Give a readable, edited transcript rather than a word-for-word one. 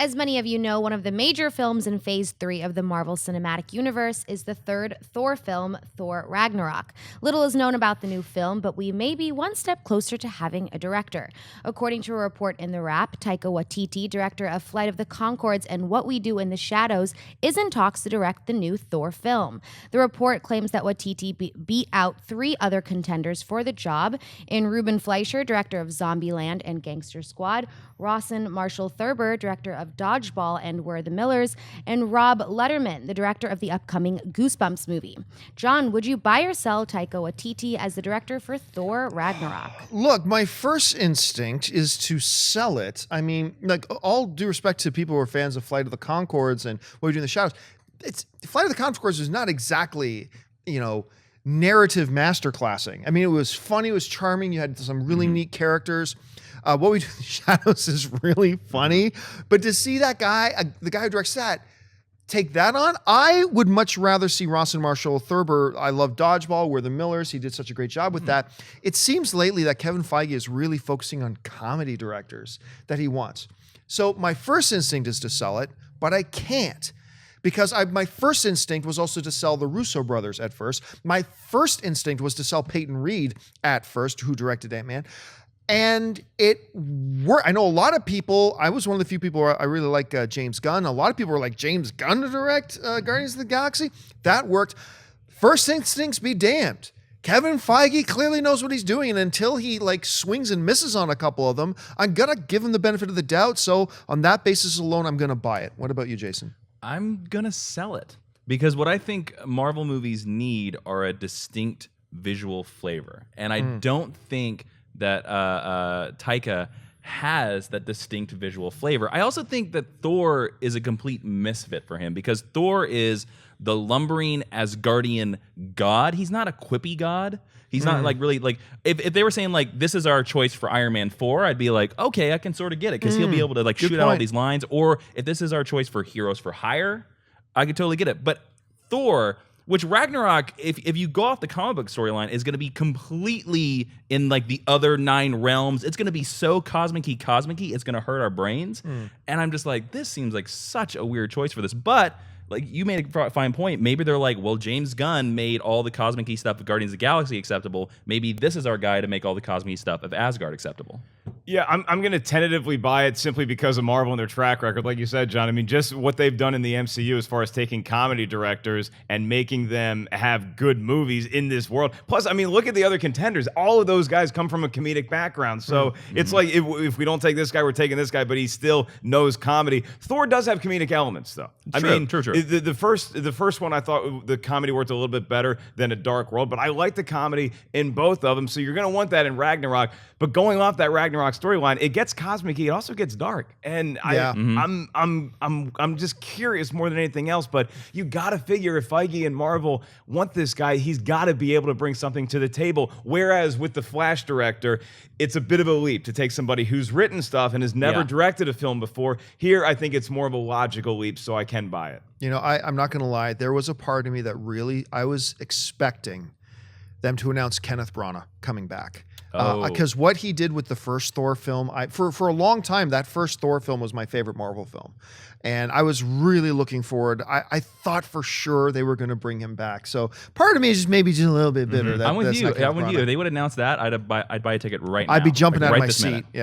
As many of you know, one of the major films in Phase 3 of the Marvel Cinematic Universe is the third Thor film, Thor Ragnarok. Little is known about the new film, but we may be one step closer to having a director. According to a report in TheWrap, Taika Waititi, director of Flight of the Conchords and What We Do in the Shadows, is in talks to direct the new Thor film. The report claims that Waititi beat out 3 other contenders for the job in Ruben Fleischer, director of Zombieland and Gangster Squad, Rawson Marshall Thurber, director of Dodgeball and We're the Millers, and Rob Letterman, the director of the upcoming Goosebumps movie. John, would you buy or sell Taika Waititi as the director for Thor Ragnarok? Look, my first instinct is to sell it. I mean, like, all due respect to people who are fans of Flight of the Conchords and What We Do in the Shadows, Flight of the Conchords is not exactly, narrative masterclassing. I mean, it was funny, it was charming, you had some really neat characters. What We Do in the Shadows is really funny, but to see that guy, the guy who directs that, take that on, I would much rather see Rawson Marshall Thurber. I love Dodgeball, We're the Millers. He did such a great job with that. It seems lately that Kevin Feige is really focusing on comedy directors that he wants. So my first instinct is to sell it, but I can't. Because my first instinct was also to sell the Russo brothers at first. My first instinct was to sell Peyton Reed at first, who directed Ant-Man. And it worked. I know a lot of people, I was one of the few people I really like James Gunn. A lot of people were like, James Gunn to direct Guardians of the Galaxy? That worked. First instincts be damned. Kevin Feige clearly knows what he's doing, and until he swings and misses on a couple of them, I'm going to give him the benefit of the doubt. So on that basis alone, I'm going to buy it. What about you, Jason? I'm going to sell it because what I think Marvel movies need are a distinct visual flavor. And I don't think that Taika has that distinct visual flavor. I also think that Thor is a complete misfit for him because Thor is the lumbering Asgardian god. He's not a quippy god. He's not if they were saying this is our choice for Iron Man 4, I'd be like, okay, I can sort of get it because he'll be able to shoot out all these lines. Or if this is our choice for Heroes for Hire, I could totally get it. But Thor, which Ragnarok, if you go off the comic book storyline, is going to be completely in the other 9 realms. It's going to be so cosmic-y, it's going to hurt our brains. And I'm just like, this seems like such a weird choice for this. But you made a fine point. Maybe they're like, well, James Gunn made all the cosmic-y stuff of Guardians of the Galaxy acceptable. Maybe this is our guy to make all the cosmic-y stuff of Asgard acceptable. Yeah, I'm going to tentatively buy it simply because of Marvel and their track record. Like you said, John, I mean, just what they've done in the MCU as far as taking comedy directors and making them have good movies in this world. Plus, I mean, look at the other contenders. All of those guys come from a comedic background. So it's like, if we don't take this guy, we're taking this guy, but he still knows comedy. Thor does have comedic elements, though. True. The first one, I thought the comedy worked a little bit better than A Dark World, but I like the comedy in both of them. So you're going to want that in Ragnarok. But going off that Ragnarok storyline, it gets cosmic-y, it also gets dark. And I'm just curious more than anything else, but you got to figure if Feige and Marvel want this guy, he's got to be able to bring something to the table. Whereas with the Flash director, it's a bit of a leap to take somebody who's written stuff and has never directed a film before. Here, I think it's more of a logical leap, so I can buy it. I'm not going to lie. There was a part of me that really, I was expecting them to announce Kenneth Branagh coming back. Because what he did with the first Thor film, for a long time, that first Thor film was my favorite Marvel film. And I was really looking forward. I thought for sure they were going to bring him back. So part of me is just maybe just a little bit bitter. I'm with you. If they would announce that, I'd buy a ticket right now. I'd be jumping out of my this seat. Minute. Yeah.